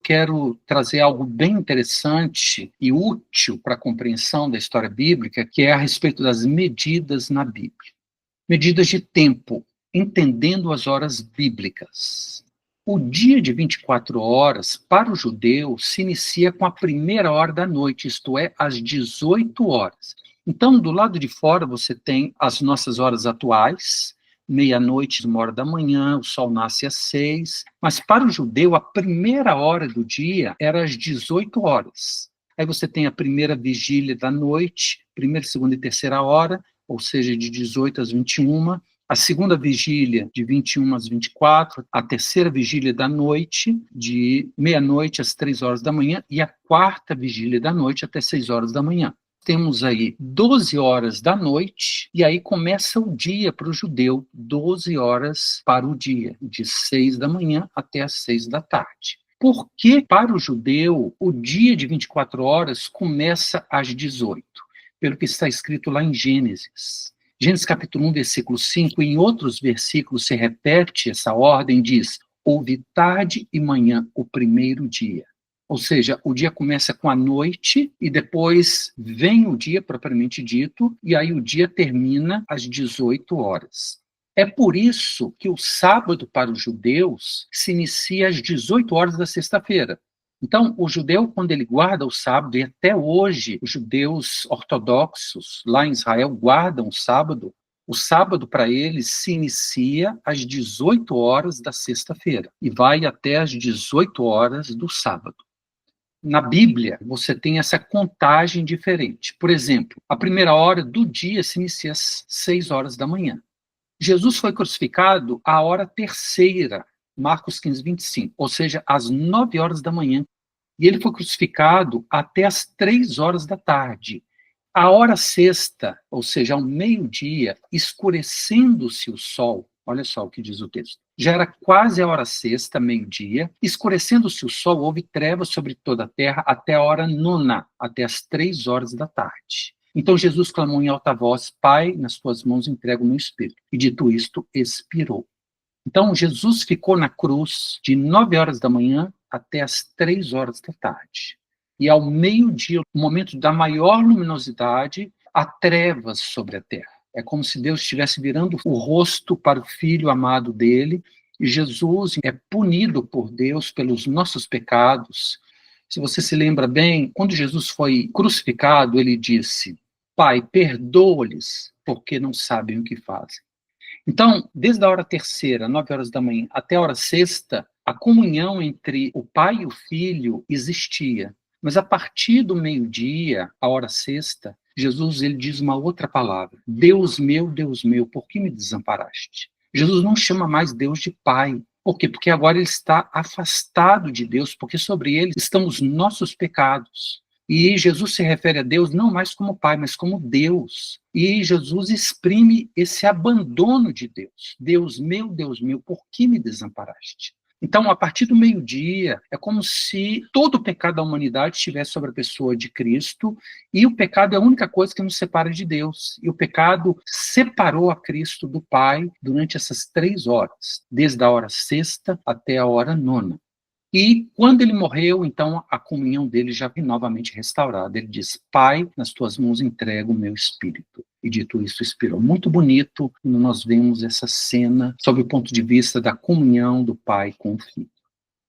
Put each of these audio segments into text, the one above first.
quero trazer algo bem interessante e útil para a compreensão da história bíblica, que é a respeito das medidas na Bíblia. Medidas de tempo, entendendo as horas bíblicas. O dia de 24 horas, para o judeu, se inicia com a primeira hora da noite, isto é, às 18 horas. Então, do lado de fora, você tem as nossas horas atuais, meia-noite, 1h da manhã, o sol nasce às 6, mas para o judeu, a primeira hora do dia era às 18 horas. Aí você tem a primeira vigília da noite, primeira, segunda e terceira hora, ou seja, de 18 às 21, a segunda vigília de 21 às 24, a terceira vigília da noite, de meia-noite às 3 horas da manhã, e a quarta vigília da noite até 6 horas da manhã. Temos aí 12 horas da noite, e aí começa o dia para o judeu, 12 horas para o dia, de 6 da manhã até as 6 da tarde. Por que, para o judeu, o dia de 24 horas começa às 18? Pelo que está escrito lá em Gênesis. Gênesis capítulo 1, versículo 5, e em outros versículos se repete essa ordem, diz: houve tarde e manhã o primeiro dia. Ou seja, o dia começa com a noite e depois vem o dia propriamente dito, e aí o dia termina às 18 horas. É por isso que o sábado para os judeus se inicia às 18 horas da sexta-feira. Então, o judeu, quando ele guarda o sábado, e até hoje os judeus ortodoxos lá em Israel guardam o sábado para eles se inicia às 18 horas da sexta-feira e vai até às 18 horas do sábado. Na Bíblia, você tem essa contagem diferente. Por exemplo, a primeira hora do dia se inicia às 6 horas da manhã. Jesus foi crucificado à hora terceira, Marcos 15, 25, ou seja, às 9 horas da manhã. E ele foi crucificado até às 3 horas da tarde. A hora sexta, ou seja, ao meio-dia, escurecendo-se o sol, olha só o que diz o texto, já era quase a hora sexta, meio-dia, escurecendo-se o sol, houve trevas sobre toda a terra até a hora nona, até as 3 horas da tarde. Então Jesus clamou em alta voz: Pai, nas tuas mãos entrego o meu espírito. E dito isto, expirou. Então Jesus ficou na cruz de 9 horas da manhã até as 3 horas da tarde. E ao meio-dia, no momento da maior luminosidade, há trevas sobre a terra. É como se Deus estivesse virando o rosto para o Filho amado dele, e Jesus é punido por Deus pelos nossos pecados. Se você se lembra bem, quando Jesus foi crucificado, ele disse: Pai, perdoa-lhes, porque não sabem o que fazem. Então, desde a hora terceira, 9 horas da manhã, até a hora sexta, a comunhão entre o pai e o filho existia. Mas a partir do meio-dia, a hora sexta, Jesus ele diz uma outra palavra: Deus meu, por que me desamparaste? Jesus não chama mais Deus de pai. Por quê? Porque agora ele está afastado de Deus, porque sobre ele estão os nossos pecados. E Jesus se refere a Deus não mais como Pai, mas como Deus. E Jesus exprime esse abandono de Deus. Deus meu, por que me desamparaste? Então, a partir do meio-dia, é como se todo o pecado da humanidade estivesse sobre a pessoa de Cristo, e o pecado é a única coisa que nos separa de Deus. E o pecado separou a Cristo do Pai durante essas 3 horas, desde a hora sexta até a hora nona. E quando ele morreu, então a comunhão dele já foi novamente restaurada. Ele diz: Pai, nas tuas mãos entrego o meu espírito. E dito isso, expirou. Muito bonito quando nós vemos essa cena sob o ponto de vista da comunhão do Pai com o Filho.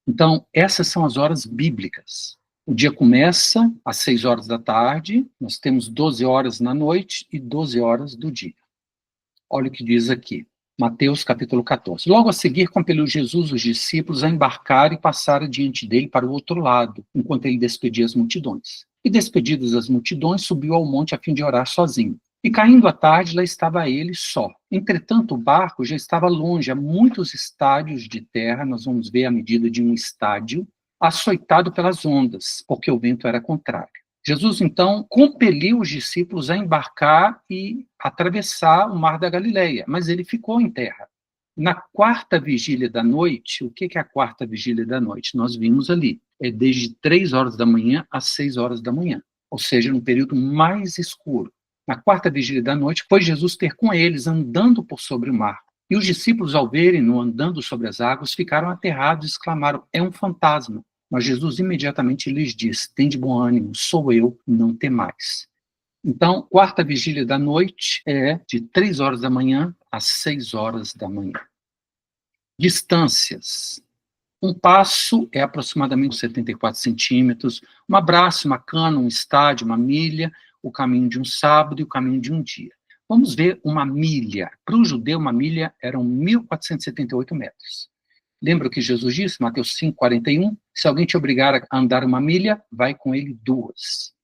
Então, essas são as horas bíblicas. O dia começa às 6 horas da tarde, nós temos 12 horas na noite e 12 horas do dia. Olha o que diz aqui. Mateus capítulo 14. Logo a seguir, compeliu Jesus os discípulos a embarcar e passar adiante dele para o outro lado, enquanto ele despedia as multidões. E despedidas as multidões, subiu ao monte a fim de orar sozinho. E caindo a tarde, lá estava ele só. Entretanto, o barco já estava longe, a muitos estádios de terra, nós vamos ver a medida de um estádio, açoitado pelas ondas, porque o vento era contrário. Jesus, então, compeliu os discípulos a embarcar e atravessar o mar da Galileia, mas ele ficou em terra. Na quarta vigília da noite, o que é a quarta vigília da noite? Nós vimos ali, é desde 3 horas da manhã às 6 horas da manhã, ou seja, no período mais escuro. Na quarta vigília da noite, foi Jesus ter com eles, andando por sobre o mar. E os discípulos, ao verem-no andando sobre as águas, ficaram aterrados e exclamaram: é um fantasma. Mas Jesus imediatamente lhes diz: tende bom ânimo, sou eu, não temais. Então, quarta vigília da noite é de 3 horas da manhã às 6 horas da manhã. Distâncias. Um passo é aproximadamente 74 centímetros, um abraço, uma cana, um estádio, uma milha, o caminho de um sábado e o caminho de um dia. Vamos ver uma milha. Para o judeu, uma milha eram 1.478 metros. Lembra o que Jesus disse, Mateus 5,41? Se alguém te obrigar a andar uma milha, vai com ele 2.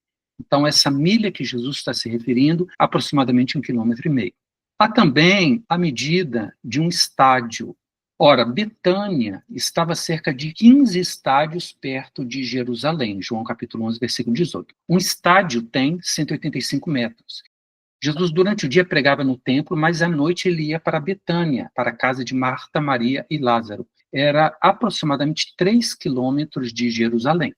Então, essa milha que Jesus está se referindo, aproximadamente 1,5 km. Há também a medida de um estádio. Ora, Betânia estava a cerca de 15 estádios perto de Jerusalém, João capítulo 11, versículo 18. Um estádio tem 185 metros. Jesus, durante o dia, pregava no templo, mas à noite ele ia para Betânia, para a casa de Marta, Maria e Lázaro. Era aproximadamente 3 quilômetros de Jerusalém.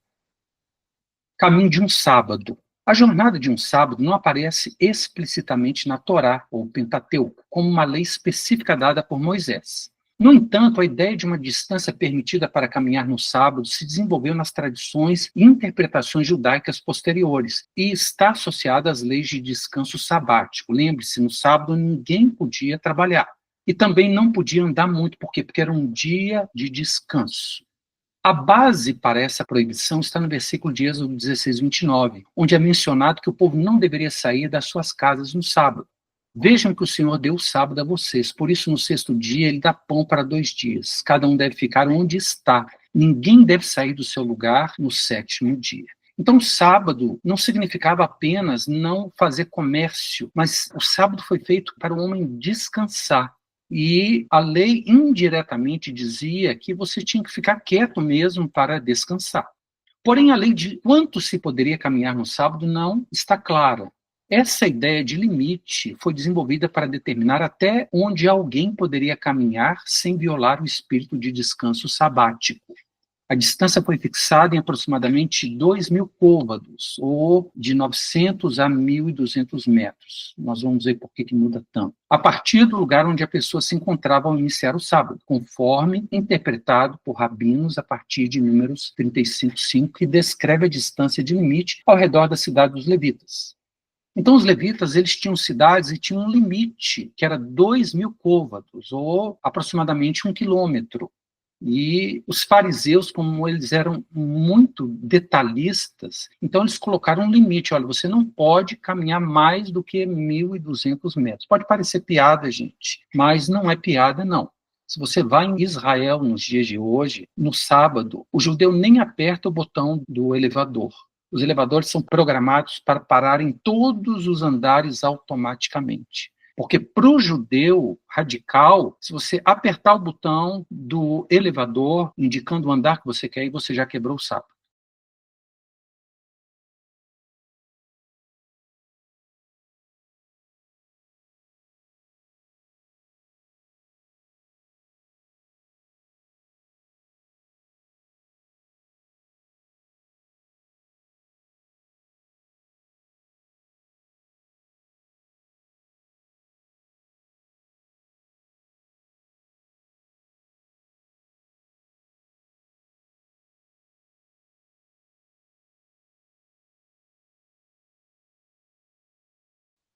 Caminho de um sábado. A jornada de um sábado não aparece explicitamente na Torá, ou Pentateuco, como uma lei específica dada por Moisés. No entanto, a ideia de uma distância permitida para caminhar no sábado se desenvolveu nas tradições e interpretações judaicas posteriores e está associada às leis de descanso sabático. Lembre-se, no sábado ninguém podia trabalhar e também não podia andar muito. Por quê? Porque era um dia de descanso. A base para essa proibição está no versículo de Êxodo 16, 29, onde é mencionado que o povo não deveria sair das suas casas no sábado. Vejam que o Senhor deu o sábado a vocês, por isso no 6º dia ele dá pão para 2 dias. Cada um deve ficar onde está. Ninguém deve sair do seu lugar no 7º dia. Então, o sábado não significava apenas não fazer comércio, mas o sábado foi feito para o homem descansar. E a lei indiretamente dizia que você tinha que ficar quieto mesmo para descansar. Porém, a lei de quanto se poderia caminhar no sábado não está clara. Essa ideia de limite foi desenvolvida para determinar até onde alguém poderia caminhar sem violar o espírito de descanso sabático. A distância foi fixada em aproximadamente 2.000 côvados, ou de 900 a 1.200 metros. Nós vamos ver por que muda tanto. A partir do lugar onde a pessoa se encontrava ao iniciar o sábado, conforme interpretado por rabinos a partir de Números 35:5, que descreve a distância de limite ao redor da cidade dos levitas. Então, os levitas, eles tinham cidades e tinham um limite, que era 2.000 côvados, ou aproximadamente 1 quilômetro. E os fariseus, como eles eram muito detalhistas, então eles colocaram um limite. Olha, você não pode caminhar mais do que 1.200 metros. Pode parecer piada, gente, mas não é piada, não. Se você vai em Israel nos dias de hoje, no sábado, o judeu nem aperta o botão do elevador. Os elevadores são programados para parar em todos os andares automaticamente. Porque para o judeu radical, se você apertar o botão do elevador, indicando o andar que você quer ir, você já quebrou o sábado.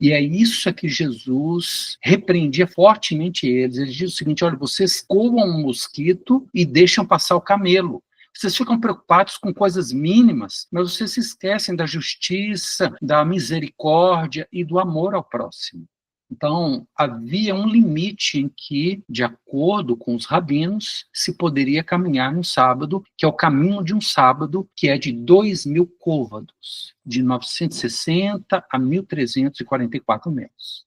E é isso que Jesus repreendia fortemente eles. Ele diz o seguinte: olha, vocês coam um mosquito e deixam passar o camelo. Vocês ficam preocupados com coisas mínimas, mas vocês se esquecem da justiça, da misericórdia e do amor ao próximo. Então, havia um limite em que, de acordo com os rabinos, se poderia caminhar no sábado, que é o caminho de um sábado, que é de 2.000 côvados, de 960 a 1.344 metros.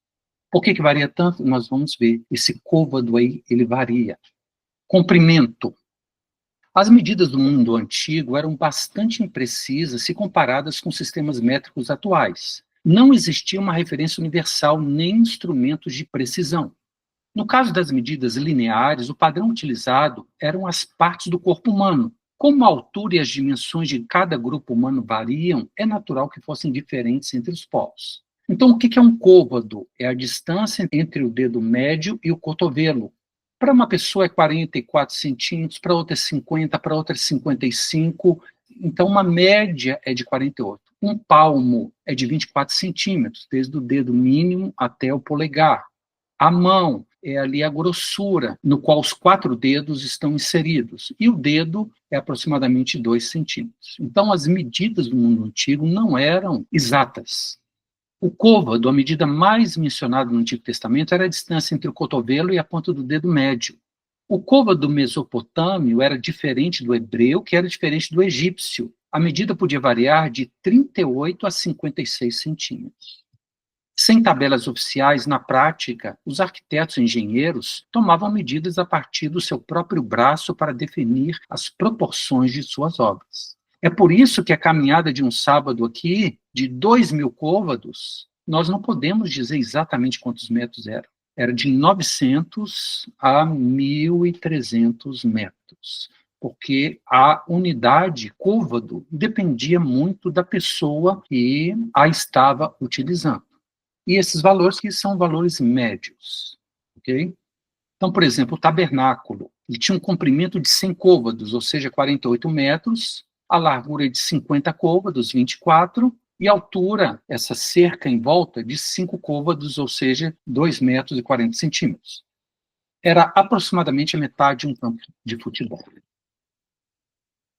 Por que varia tanto? Nós vamos ver. Esse côvado aí, ele varia. Comprimento. As medidas do mundo antigo eram bastante imprecisas se comparadas com sistemas métricos atuais. Não existia uma referência universal nem instrumentos de precisão. No caso das medidas lineares, o padrão utilizado eram as partes do corpo humano. Como a altura e as dimensões de cada grupo humano variam, é natural que fossem diferentes entre os povos. Então, o que é um côvado? É a distância entre o dedo médio e o cotovelo. Para uma pessoa é 44 centímetros, para outra é 50, para outra é 55. Então, uma média é de 48. Um palmo é de 24 centímetros, desde o dedo mínimo até o polegar. A mão é ali a grossura, no qual os 4 dedos estão inseridos. E o dedo é aproximadamente 2 centímetros. Então, as medidas do mundo antigo não eram exatas. O côvado, a medida mais mencionada no Antigo Testamento, era a distância entre o cotovelo e a ponta do dedo médio. O côvado mesopotâmio era diferente do hebreu, que era diferente do egípcio. A medida podia variar de 38 a 56 centímetros. Sem tabelas oficiais, na prática, os arquitetos e engenheiros tomavam medidas a partir do seu próprio braço para definir as proporções de suas obras. É por isso que a caminhada de um sábado aqui, de 2.000 côvados, nós não podemos dizer exatamente quantos metros era. Era de 900 a 1.300 metros, porque a unidade côvado dependia muito da pessoa que a estava utilizando. E esses valores que são valores médios, ok? Então, por exemplo, o tabernáculo, ele tinha um comprimento de 100 côvados, ou seja, 48 metros, a largura de 50 côvados, 24, e a altura, essa cerca em volta, de 5 côvados, ou seja, 2 metros e 40 centímetros. Era aproximadamente a metade de um campo de futebol.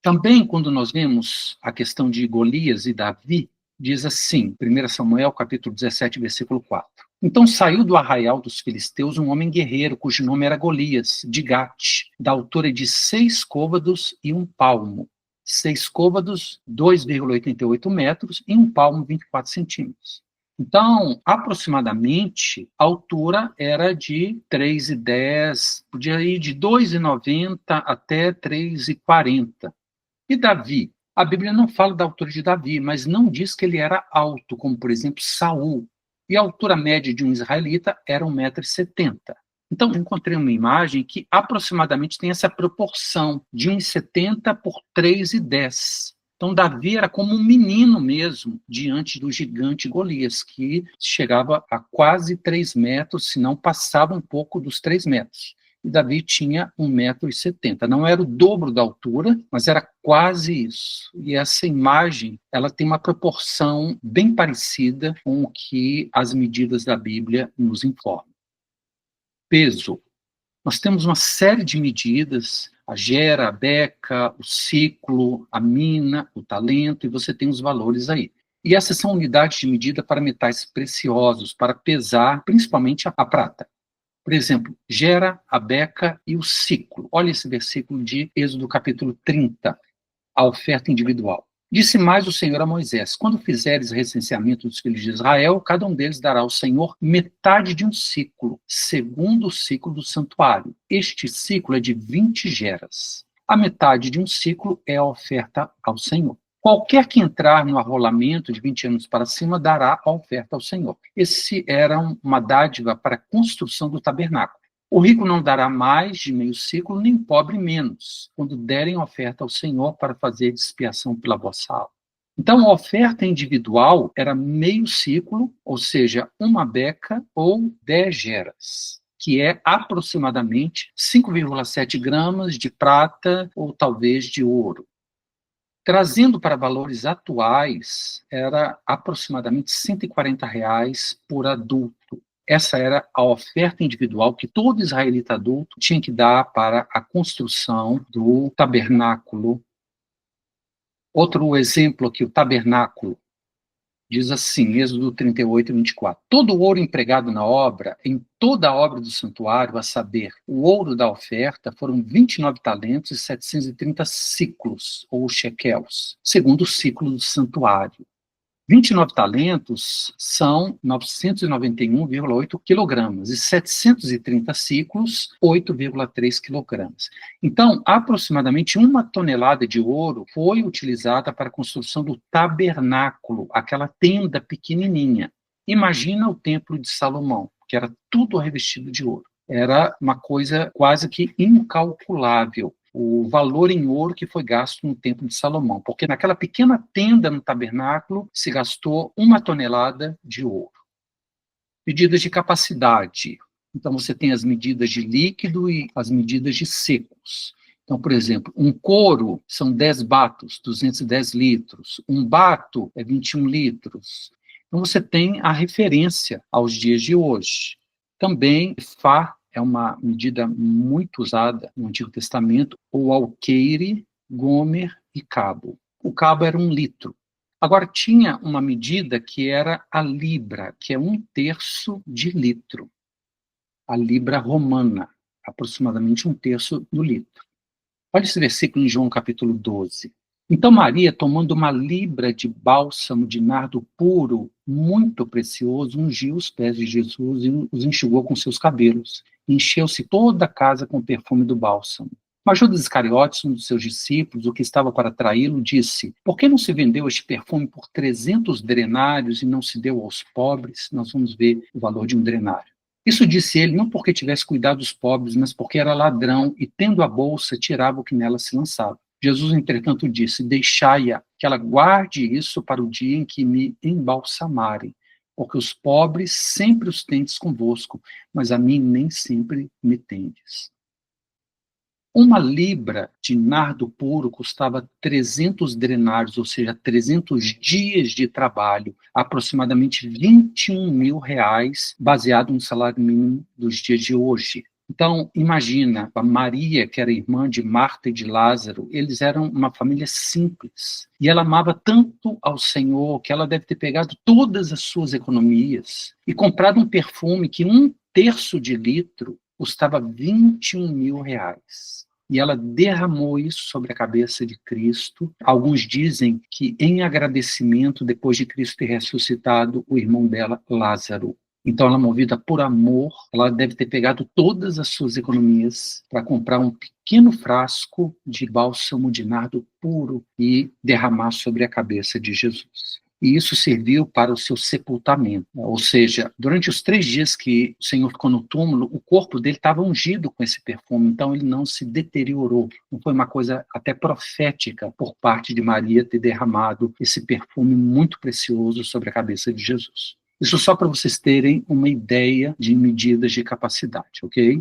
Também, quando nós vemos a questão de Golias e Davi, diz assim, 1 Samuel, capítulo 17, versículo 4. Então saiu do arraial dos filisteus um homem guerreiro, cujo nome era Golias, de Gate, da altura de 6 côvados e 1 palmo. 6 côvados, 2,88 metros, e 1 palmo, 24 centímetros. Então, aproximadamente, a altura era de 3,10, podia ir de 2,90 até 3,40. E Davi? A Bíblia não fala da altura de Davi, mas não diz que ele era alto, como, por exemplo, Saul. E a altura média de um israelita era 1,70 m. Então, eu encontrei uma imagem que aproximadamente tem essa proporção de 1,70 m por 3,10 m. Então, Davi era como um menino mesmo, diante do gigante Golias, que chegava a quase 3 metros, se não passava um pouco dos 3 metros. E Davi tinha 1,70 m. Não era o dobro da altura, mas era quase isso. E essa imagem, ela tem uma proporção bem parecida com o que as medidas da Bíblia nos informam. Peso. Nós temos uma série de medidas, a gera, a beca, o ciclo, a mina, o talento, e você tem os valores aí. E essas são unidades de medida para metais preciosos, para pesar principalmente a prata. Por exemplo, gera, a beca e o ciclo. Olha esse versículo de Êxodo capítulo 30, a oferta individual. Disse mais o Senhor a Moisés: quando fizeres recenseamento dos filhos de Israel, cada um deles dará ao Senhor metade de um ciclo, segundo o ciclo do santuário. Este ciclo é de 20 geras. A metade de um ciclo é a oferta ao Senhor. Qualquer que entrar no arrolamento de 20 anos para cima dará a oferta ao Senhor. Esse era uma dádiva para a construção do tabernáculo. O rico não dará mais de meio ciclo, nem o pobre menos, quando derem oferta ao Senhor para fazer expiação pela vossa alma. Então, a oferta individual era meio ciclo, ou seja, uma beca ou 10 geras, que é aproximadamente 5,7 gramas de prata ou talvez de ouro. Trazendo para valores atuais, era aproximadamente R$ 140 por adulto. Essa era a oferta individual que todo israelita adulto tinha que dar para a construção do tabernáculo. Outro exemplo aqui, o tabernáculo. Diz assim, Êxodo 38, 24. Todo o ouro empregado na obra, em toda a obra do santuário, a saber, o ouro da oferta, foram 29 talentos e 730 ciclos, ou shekels, segundo o ciclo do santuário. 29 talentos são 991,8 quilogramas e 730 ciclos, 8,3 quilogramas. Então, aproximadamente 1 tonelada de ouro foi utilizada para a construção do tabernáculo, aquela tenda pequenininha. Imagina o templo de Salomão, que era tudo revestido de ouro. Era uma coisa quase que incalculável o valor em ouro que foi gasto no templo de Salomão, porque naquela pequena tenda no tabernáculo se gastou 1 tonelada de ouro. Medidas de capacidade. Então, você tem as medidas de líquido e as medidas de secos. Então, por exemplo, um couro são 10 batos, 210 litros. Um bato é 21 litros. Então, você tem a referência aos dias de hoje. Também, fá é uma medida muito usada no Antigo Testamento, ou alqueire, gomer e cabo. O cabo era 1 litro. Agora, tinha uma medida que era a libra, que é 1/3 de litro. A libra romana, aproximadamente 1/3 do litro. Olha esse versículo em João capítulo 12. Então Maria, tomando uma libra de bálsamo de nardo puro, muito precioso, ungiu os pés de Jesus e os enxugou com seus cabelos. Encheu-se toda a casa com o perfume do bálsamo. Mas Judas Iscariotes, um dos seus discípulos, o que estava para traí-lo, disse: por que não se vendeu este perfume por 300 denários e não se deu aos pobres? Nós vamos ver o valor de um denário. Isso disse ele não porque tivesse cuidado dos pobres, mas porque era ladrão e, tendo a bolsa, tirava o que nela se lançava. Jesus, entretanto, disse: deixai-a, que ela guarde isso para o dia em que me embalsamarem, porque os pobres sempre os tendes convosco, mas a mim nem sempre me tendes. Uma libra de nardo puro custava 300 denários, ou seja, 300 dias de trabalho, aproximadamente R$ 21.000, baseado no salário mínimo dos dias de hoje. Então, imagina, a Maria, que era irmã de Marta e de Lázaro, eles eram uma família simples. E ela amava tanto ao Senhor que ela deve ter pegado todas as suas economias e comprado um perfume que 1/3 de litro custava R$ 21.000. E ela derramou isso sobre a cabeça de Cristo. Alguns dizem que, em agradecimento, depois de Cristo ter ressuscitado o irmão dela, Lázaro. Então, ela, movida por amor, ela deve ter pegado todas as suas economias para comprar um pequeno frasco de bálsamo de nardo puro e derramar sobre a cabeça de Jesus. E isso serviu para o seu sepultamento. Ou seja, durante os 3 dias que o Senhor ficou no túmulo, o corpo dele estava ungido com esse perfume, então ele não se deteriorou. Não foi uma coisa até profética por parte de Maria ter derramado esse perfume muito precioso sobre a cabeça de Jesus. Isso só para vocês terem uma ideia de medidas de capacidade, ok?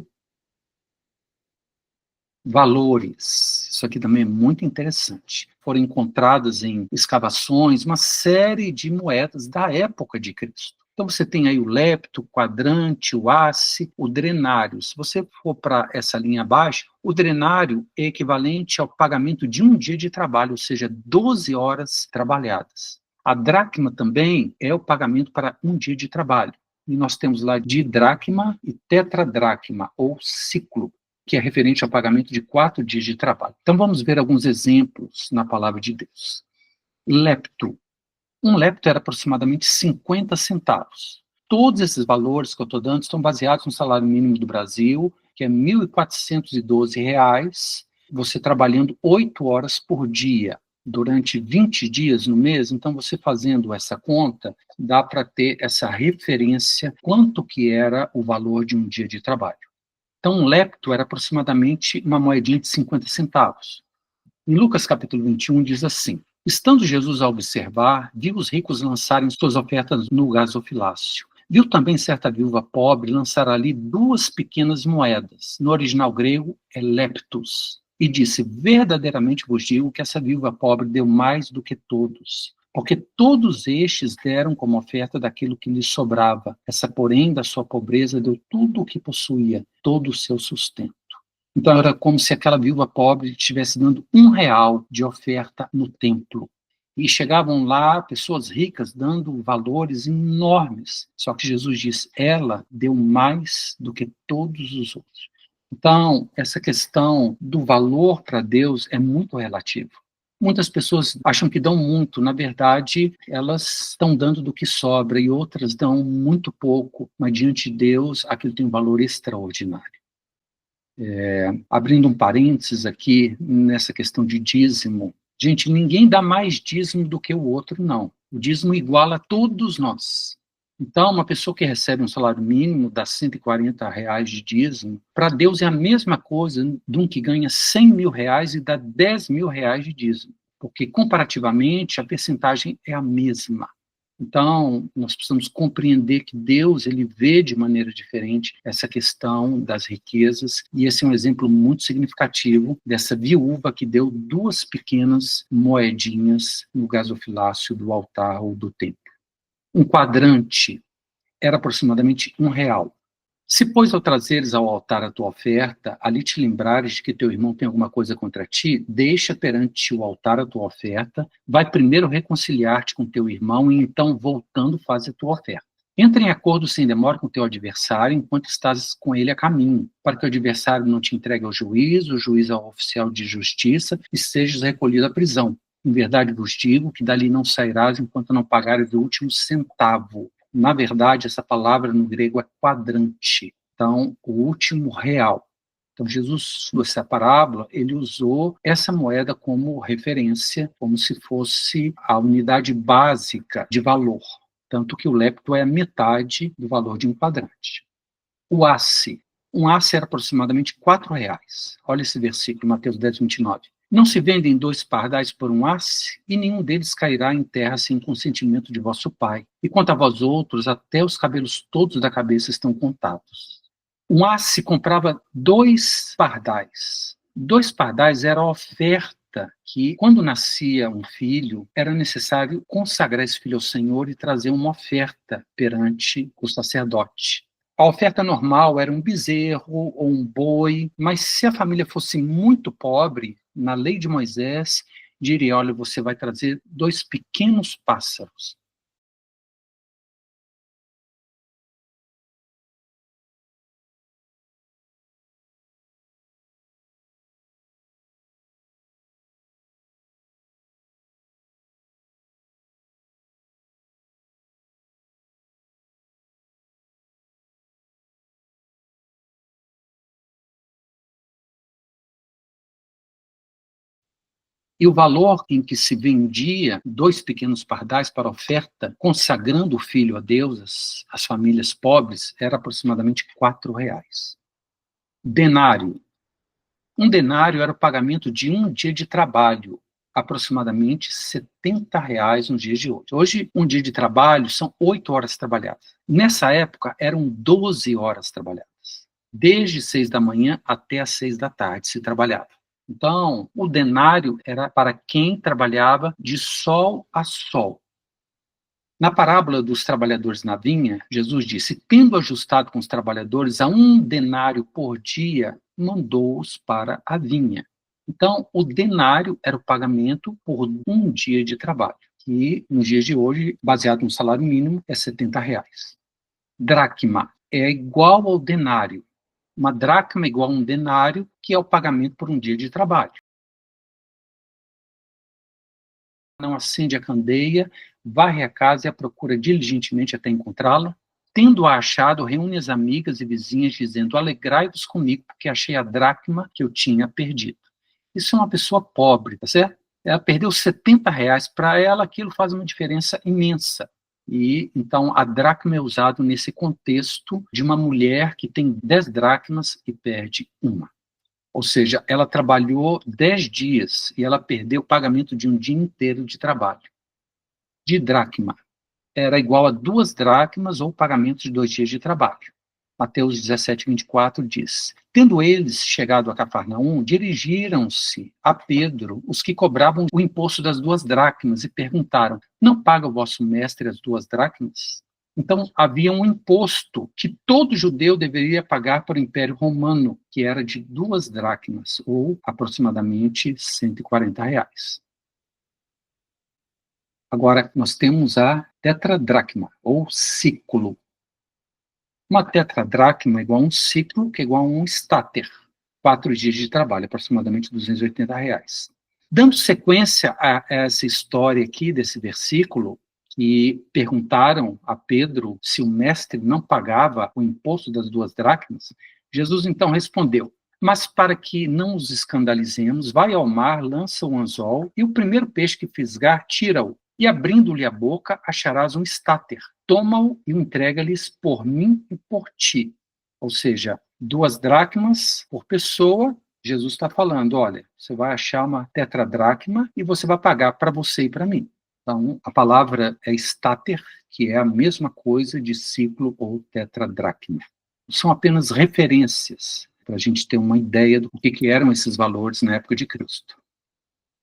Valores. Isso aqui também é muito interessante. Foram encontradas em escavações uma série de moedas da época de Cristo. Então você tem aí o lepto, o quadrante, o asse, o drenário. Se você for para essa linha abaixo, o drenário é equivalente ao pagamento de um dia de trabalho, ou seja, 12 horas trabalhadas. A dracma também é o pagamento para um dia de trabalho. E nós temos lá didracma e tetradracma, ou ciclo, que é referente ao pagamento de 4 dias de trabalho. Então vamos ver alguns exemplos na palavra de Deus. Lepto. Um lepto era aproximadamente 50 centavos. Todos esses valores que eu estou dando estão baseados no salário mínimo do Brasil, que é R$ 1.412, você trabalhando 8 horas por dia, durante 20 dias no mês. Então, você fazendo essa conta, dá para ter essa referência quanto que era o valor de um dia de trabalho. Então, um lepto era aproximadamente uma moedinha de 50 centavos. Em Lucas capítulo 21 diz assim: estando Jesus a observar, viu os ricos lançarem suas ofertas no gasofilácio. Viu também certa viúva pobre lançar ali 2 pequenas moedas. No original grego é leptos. E disse: verdadeiramente vos digo que essa viúva pobre deu mais do que todos. Porque todos estes deram como oferta daquilo que lhes sobrava. Essa, porém, da sua pobreza, deu tudo o que possuía, todo o seu sustento. Então era como se aquela viúva pobre estivesse dando R$ 1 de oferta no templo. E chegavam lá pessoas ricas dando valores enormes. Só que Jesus disse: ela deu mais do que todos os outros. Então, essa questão do valor para Deus é muito relativa. Muitas pessoas acham que dão muito, na verdade, elas estão dando do que sobra, e outras dão muito pouco, mas diante de Deus, aquilo tem um valor extraordinário. Abrindo um parênteses aqui, nessa questão de dízimo, gente, ninguém dá mais dízimo do que o outro, não. O dízimo iguala a todos nós. Então, uma pessoa que recebe um salário mínimo dá R$ 140 de dízimo, para Deus é a mesma coisa de um que ganha R$ 100.000 e dá R$ 10.000 de dízimo, porque comparativamente a percentagem é a mesma. Então, nós precisamos compreender que Deus, ele vê de maneira diferente essa questão das riquezas, e esse é um exemplo muito significativo dessa viúva que deu 2 pequenas moedinhas no gasofilácio do altar ou do templo. Um quadrante era aproximadamente R$ 1. Se, pois, ao trazeres ao altar a tua oferta, ali te lembrares de que teu irmão tem alguma coisa contra ti, deixa perante o altar a tua oferta, vai primeiro reconciliar-te com teu irmão e então, voltando, faz a tua oferta. Entra em acordo sem demora com teu adversário enquanto estás com ele a caminho, para que o adversário não te entregue ao juiz, o juiz ao oficial de justiça e sejas recolhido à prisão. Em verdade vos digo que dali não sairás enquanto não pagares o último centavo. Na verdade, essa palavra no grego é quadrante, então, o último real. Então, Jesus, nessa parábola, ele usou essa moeda como referência, como se fosse a unidade básica de valor, tanto que o lepto é a metade do valor de um quadrante. O asse. Um asse era aproximadamente R$ 4. Olha esse versículo, Mateus 10:29. Não se vendem 2 pardais por um asse, e nenhum deles cairá em terra sem consentimento de vosso Pai. E quanto a vós outros, até os cabelos todos da cabeça estão contados. Um asse comprava 2 pardais. 2 pardais era a oferta que, quando nascia um filho, era necessário consagrar esse filho ao Senhor e trazer uma oferta perante o sacerdote. A oferta normal era um bezerro ou um boi, mas se a família fosse muito pobre, na lei de Moisés, diria, olha, você vai trazer 2 pequenos pássaros. E o valor em que se vendia 2 pequenos pardais para oferta, consagrando o filho a Deus, as famílias pobres, era aproximadamente R$ 4. Denário. Um denário era o pagamento de um dia de trabalho, aproximadamente R$ 70 nos dias de hoje. Hoje, um dia de trabalho são 8 horas trabalhadas. Nessa época, eram 12 horas trabalhadas. Desde 6 da manhã até as 6 da tarde se trabalhava. Então, o denário era para quem trabalhava de sol a sol. Na parábola dos trabalhadores na vinha, Jesus disse: tendo ajustado com os trabalhadores a 1 denário por dia, mandou-os para a vinha. Então, o denário era o pagamento por um dia de trabalho, que nos dias de hoje, baseado no salário mínimo, é R$ 70. Dracma é igual ao denário. Uma dracma é igual a um denário, que é o pagamento por um dia de trabalho. Não acende a candeia, varre a casa e a procura diligentemente até encontrá-la. Tendo-a achado, reúne as amigas e vizinhas, dizendo: alegrai-vos comigo, porque achei a dracma que eu tinha perdido. Isso é uma pessoa pobre, tá certo? Ela perdeu R$ 70. Para ela, aquilo faz uma diferença imensa. E então a dracma é usado nesse contexto de uma mulher que tem 10 dracmas e perde uma. Ou seja, ela trabalhou 10 dias e ela perdeu o pagamento de um dia inteiro de trabalho. De dracma. Era igual a 2 dracmas ou pagamento de 2 dias de trabalho. Mateus 17:24 diz: tendo eles chegado a Cafarnaum, dirigiram-se a Pedro os que cobravam o imposto das 2 dracmas e perguntaram: não paga o vosso mestre as 2 dracmas? Então, havia um imposto que todo judeu deveria pagar para o Império Romano, que era de 2 dracmas, ou aproximadamente R$ 140. Agora, nós temos a tetradracma, ou ciclo. Uma tetradracma é igual a um ciclo, que é igual a um estáter. 4 dias de trabalho, aproximadamente R$ 280. Dando sequência a essa história aqui, desse versículo, que perguntaram a Pedro se o mestre não pagava o imposto das 2 dracmas, Jesus então respondeu: mas para que não os escandalizemos, vai ao mar, lança o anzol, e o primeiro peixe que fisgar, tira-o, e abrindo-lhe a boca, acharás um estáter. Toma-o e o entrega-lhes por mim e por ti. Ou seja, 2 dracmas por pessoa. Jesus está falando: olha, você vai achar uma tetradracma e você vai pagar para você e para mim. Então, a palavra é stater, que é a mesma coisa de ciclo ou tetradracma. São apenas referências para a gente ter uma ideia do que eram esses valores na época de Cristo.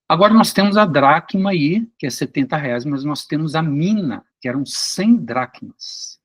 Agora nós temos a dracma aí, que é R$ 70, mas nós temos a mina, que eram 100 dracmas,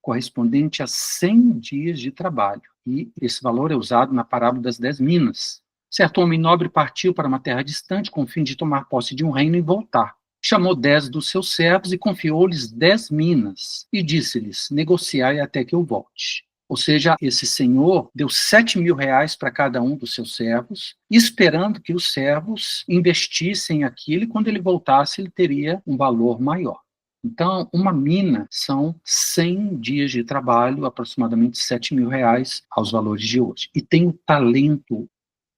correspondente a 100 dias de trabalho. E esse valor é usado na parábola das 10 minas. Certo homem nobre partiu para uma terra distante com o fim de tomar posse de um reino e voltar. Chamou 10 dos seus servos e confiou-lhes 10 minas, e disse-lhes, negociai até que eu volte. Ou seja, esse senhor deu R$ 7.000 para cada um dos seus servos, esperando que os servos investissem aquilo, e quando ele voltasse, ele teria um valor maior. Então, uma mina são 100 dias de trabalho, aproximadamente R$ 7.000 aos valores de hoje. E tem o talento,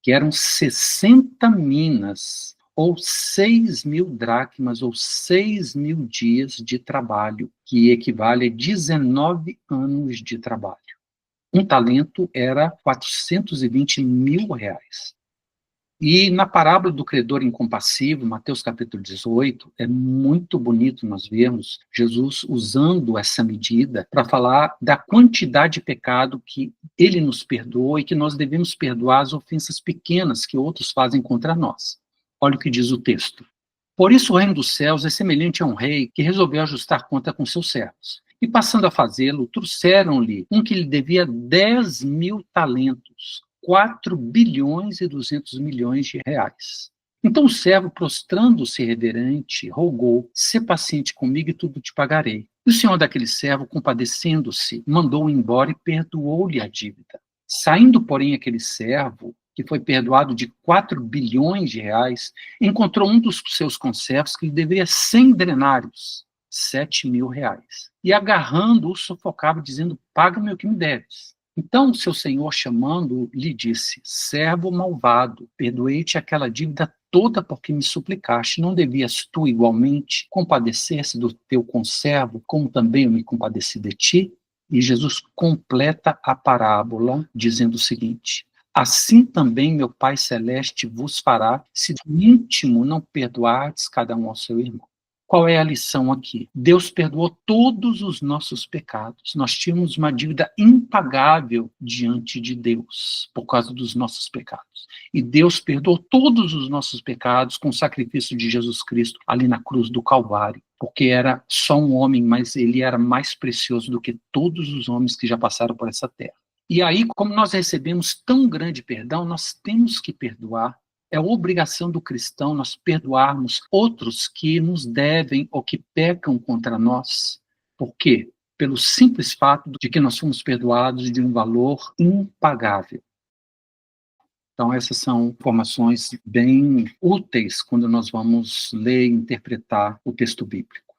que eram 60 minas, ou 6.000 dracmas, ou 6.000 dias de trabalho, que equivale a 19 anos de trabalho. Um talento era R$ 420.000. E na parábola do credor incompassível, Mateus capítulo 18, é muito bonito nós vermos Jesus usando essa medida para falar da quantidade de pecado que ele nos perdoa e que nós devemos perdoar as ofensas pequenas que outros fazem contra nós. Olha o que diz o texto. Por isso o reino dos céus é semelhante a um rei que resolveu ajustar conta com seus servos. E passando a fazê-lo, trouxeram-lhe um que lhe devia 10.000 talentos, 4,2 bilhões de reais. Então o servo, prostrando-se reverente, rogou, sê paciente comigo e tudo te pagarei. E o senhor daquele servo, compadecendo-se, mandou-o embora e perdoou-lhe a dívida. Saindo, porém, aquele servo, que foi perdoado de 4 bilhões de reais, encontrou um dos seus conservos que lhe devia 100 denários, R$ 7.000. E agarrando-o, sufocava, dizendo, paga-me o que me deves. Então seu senhor, chamando, lhe disse, servo malvado, perdoei-te aquela dívida toda porque me suplicaste. Não devias tu igualmente compadecer-se do teu conservo, como também eu me compadeci de ti? E Jesus completa a parábola dizendo o seguinte, assim também meu Pai Celeste vos fará, se do íntimo não perdoardes cada um ao seu irmão. Qual é a lição aqui? Deus perdoou todos os nossos pecados. Nós tínhamos uma dívida impagável diante de Deus por causa dos nossos pecados. E Deus perdoou todos os nossos pecados com o sacrifício de Jesus Cristo ali na cruz do Calvário, porque era só um homem, mas ele era mais precioso do que todos os homens que já passaram por essa terra. E aí, como nós recebemos tão grande perdão, nós temos que perdoar. É obrigação do cristão nós perdoarmos outros que nos devem ou que pecam contra nós. Por quê? Pelo simples fato de que nós fomos perdoados de um valor impagável. Então, essas são informações bem úteis quando nós vamos ler e interpretar o texto bíblico.